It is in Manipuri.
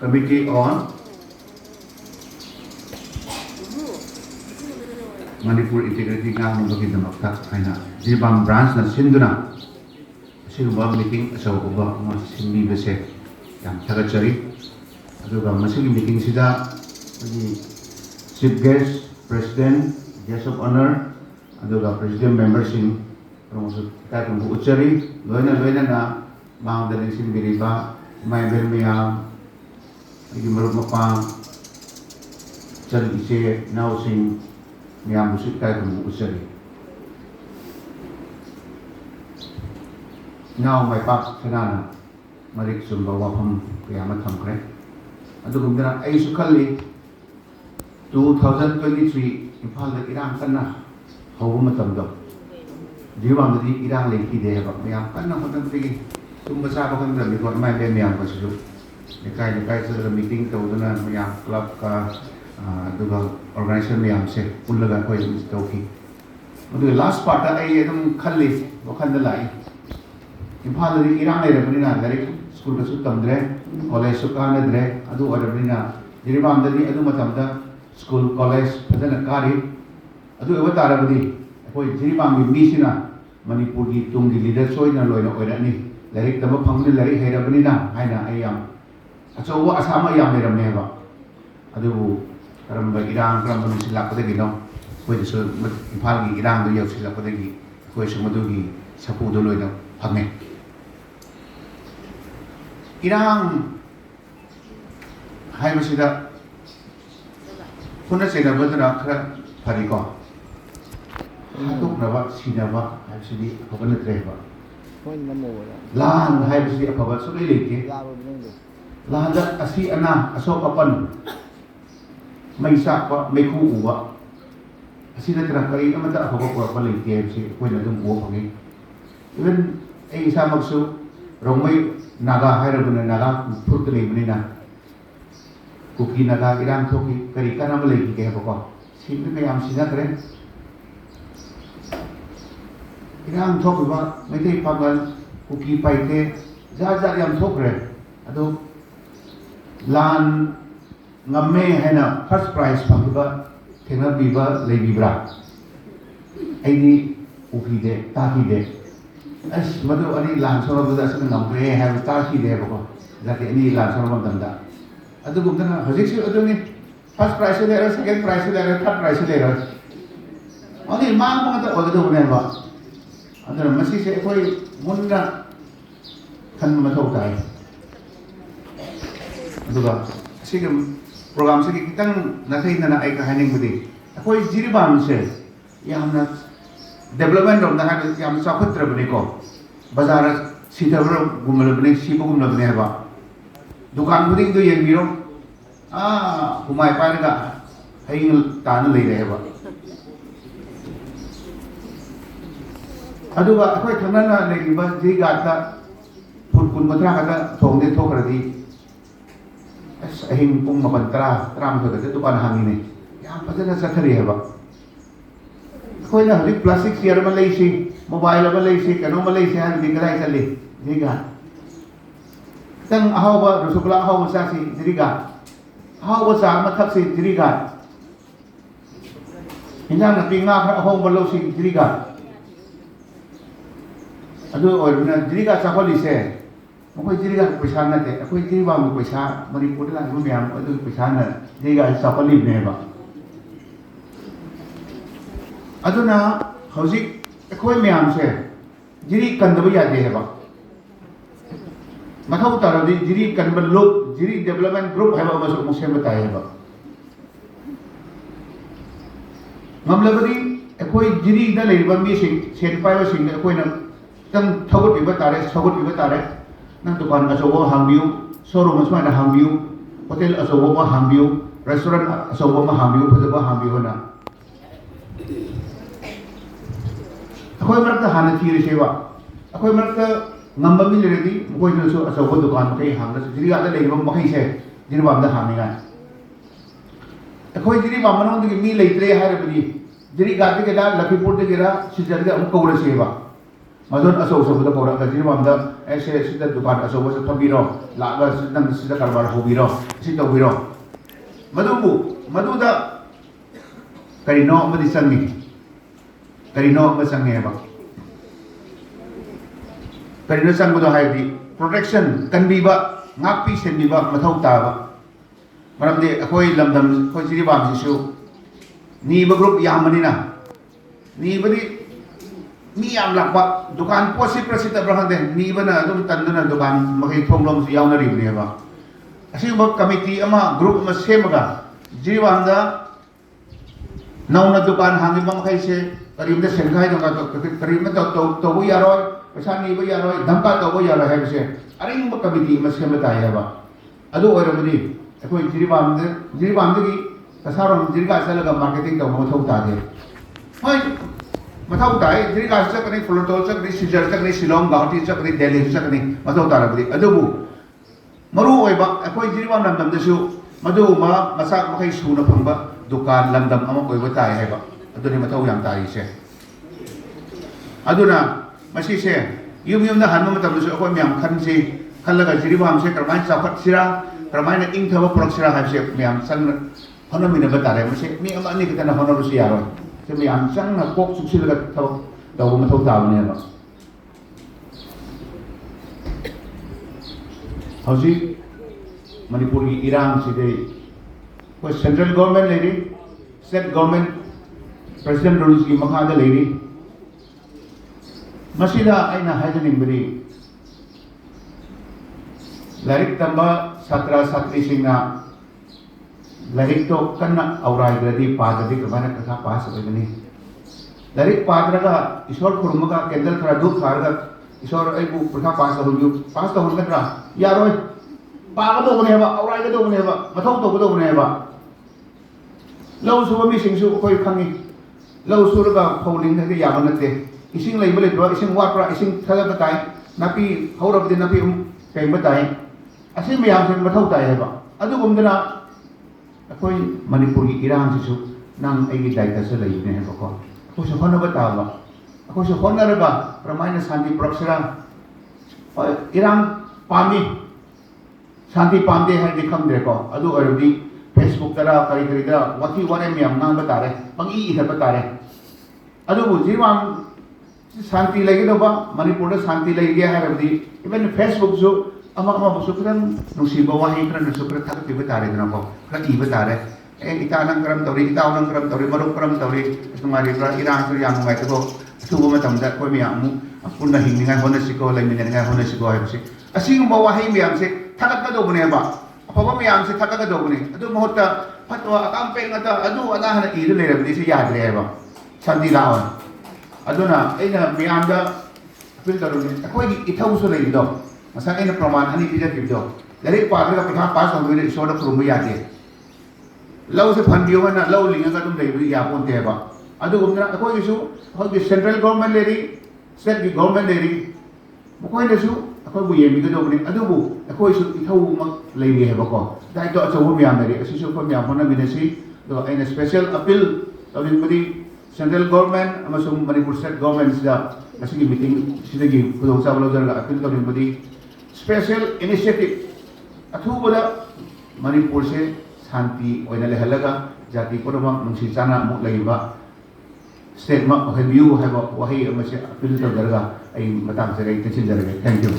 Committee on Manipur Integrity Gang Bagi Damakta Aina Jibam Branch na Sinduna Silva meeting so over Simi Bese Yang Tagachari Aduga Masili meeting Sida Chief Guest President Guest of Honor Aduga President Members in Tatong Uchari Loina na Mang Daling Silbiriba May Bermea Marumapang Chal Ise Nausing Miyam Musik Tatong Uchari Now my pap Sanana Marik Sumba Wapam Kayama Tamkre Adugumdana Aisukali 2023 Impal the Iran Kana Hovumatamdo Diwan the Iran Lake Deva Mayam Kana Hotampi Tumbasa Bakanda because my Bemiam was you. The kind of the meeting to the Mayam Club Duga organization Mayam said Ulaga Koy Toki. The last part I am Kali Wakandalai. Impal the Iran Arabina, very school to Sutamdre, college Sukanadre, Adu Arabina, Dirivam the Adumatamda, school, college, Padanakari, Adu Avatarabadi, Jirivam Misina, Manipur, Tungi leader, Soina Loina Orani, Larry Tama Pangli, Larry Herabina, Haina Ayam. So what Asama Yamera Neva Adu Ramba Iran, Ramban Silapodegino, which is Impali Iran, the Yosilapodegi, which Madugi, Sapudoloino, Pame. Iran Haimashida Punasena Badra Parigo. Hatuk Nava, Sinava, actually, Hogan Treva. Lan Haimashdi Apava, so really. Lahada Asi Ana, Asokapan Maisapa, Meku Uwa. Asina Trakari, Amata Apava, JMC, when I don't walk again. Even a Samaksu, Romay. Naga Harabuna Naga, put the Librina Cookie Naga, Iran Toki, Karikana Malaki Gabako. Simply I am Sinatra Iran talk about Mete Pagal, Cookie Paite, Zazariam Tokre, Ado Lan Ngame Hena, first prize Pakiba, Kena Biba, Labibra. Any Cookie de, Taki de. As Madu any Lanson of the Number have started there that any Lanson of them. At the Gumana, Hosiki, first price there, second price there, third price there. Only Mamma the other never. Under a message, Munda Kanmatokai. Duga, Sigam program Sikitan, nothing than I can with it. A boy Jiriban says, Yamna. Development of the hand Yam Sapatra Benico Bazar Sitaver Gumalabne, Sibum Neva Dukan putting to Yamiro who my Panaga Hanging Tanali Neva Aduba, quite Kanana, like Zigata Putkunmatra, Tom de Tokradi as a him Pumapantra, Tram to the Tupan Hangine. Yampatana Sakarieva. Koi na hari plastic chair Malaysia, mobile Malaysia, kano Malaysia han bigray kali, diga. Tang ahawa rusukla ahawa sa si diga. Ahawa sa matak si diga. Hinang na pinga ka ahawa balo si diga. Ado or na diga sa kolise. Ako diga pesa na te, ako diga mo pesa, Manipur lang lumiyam, ado pesa na diga sa kolib neba. Aduna, Hosik, a coin meam say, Jiri Kandavia deheva. Makauta, the Jiri Kanban look, Jiri development group have a Musemataheva. Mamlabadi, a coin Jiri the labor missing, said piracy, a coin of some Togot Ivatare, not to one as a war hambu, sorrow must find a hambu, hotel as a woman hambu, restaurant as a woman hambu, for the hambu. Aku mereka hanya kiri sewa. Aku mereka ngambil miliki, mungkin itu asal dukaan mungkin hangat. Jadi ada lagi bang mungkin saya, jadi bang dah hangat. Aku jadi bang mana untuk mil lagi hari beri. Jadi kata kita laki pun kita sejak kita umkau sewa. Madon aso sa buta pora ka jiwam da ese sida dukan aso sa pabiro laga nang sida karbar hobiro sida biro maduda karino madisangi karino masangi ba karino sang buda haidi protection kanbiba ngapi senbiba mathau taba maramde akoi lamdam khoi jiwam sisu ni ba group yamanina ni badi mi am lakba dukan posi prasita brahande ni bana dum tanduna dukan makai thonglom su yauna ri ne ba asiba committee ama group ma semaga jiwanda nauna dukan hangi bang kai se karimda sengai dong ka karimda to bu yaroi pesa ni bu yaroi dhamka to bu yaroi hai se aring ba committee ma semata ya ba adu oramani akoi jiwanda gi kasaron jirga salaga marketing to mo thau ta de hai mathau tai jirga sakani fulotol sakani sijar sakani silong gauti sakani delhi sakani mathau tarabdi adubu maru oiba akoi jirwa namdam dasu madu ma masak makai suna phangba dukan lamdam ama oiba tai haiba aduni mathau yam tai se aduna masi se yum da hanma matam dasu akoi myam khan si khallaga jirwa am se karmai chaphat sira karmai na ing thaba prok sira ha se myam sang hono mina batare masi mi ama ni kita na hono rusi yaro Kami yang sangat kok sukses dekat tahu tahu ni apa. Hausi Manipur ki Iran sini, kau central government lagi, state government president rules ki makada lagi. Masih dah aina haja ni beri. Larik tambah satra-satri singna Larik to kana aurai gradi padadi kemana kata pas begini. Larik padraga isor kurmaga kendal kara duk kharga isor ibu perka pas tahun katra ya roy paga to bune ba aurai ga to bune ba mathau to do bune ba lau su mi sing su koi khangi lau su ga phauling ga ya banate ising lai bale do ising wat pra ising thaga tai napi haurab de napi kai batai asim yam sen mathau tai ba adu gumdana akoi Manipur ki Iran sisu nang ai daita sa lai ne ko ako sa hono batawa ako sa hono ba pramai na santi proksira Iran pami santi pamde hai dikham de ko adu ardi Facebook tara kari da wati ware mi am nang batare pangi ida batare adu bu jiwam santi lagi do ba Manipur da santi lagi ge hai ardi even Facebook jo ama busukran nusiba wahi kran nusukran tak tiba tare dana ko kran iba tare ita nang kram tori ita nang kram tori maruk kram tori sumari kran irang sur yang ngai ko subo matam da ko mi amu apun na hinga hona siko lai min ngai hona siko hai si asing mo wahi mi am se thakak ka do bune ba apa mi am se thakak ka do bune adu mohta fatwa campaign ata adu ana hana idu le rabdi si yad le ba sandi lawan aduna ina mi am da filter ni ko ithau so le do masa ina praman ani pija kibdo dari padra ka pikha pas ho gele soda krumu yate law se phandiyo na law linga ka tum dei ya pon te ba adu gumna ko isu ho the central government leri state government leri ko ina su ko bu yemi ka do ni adu bu ko isu ithau ma lei ni heba ko dai to aso mi am leri asisu ko mi am na binasi do ina special appeal tawin budi central government amasung Manipur state government sida asigi meeting sidagi kudong sa balo jar appeal tawin budi special initiative अथुबदा Manipur से शांति ओइना लेहलगा जाति पुरमक नुंसी चाना मुक लैबा स्टेट मा हेबियु हैबा वही अमसे अपील तौदरगा आई मतम से टेंशन जरगे थैंक यू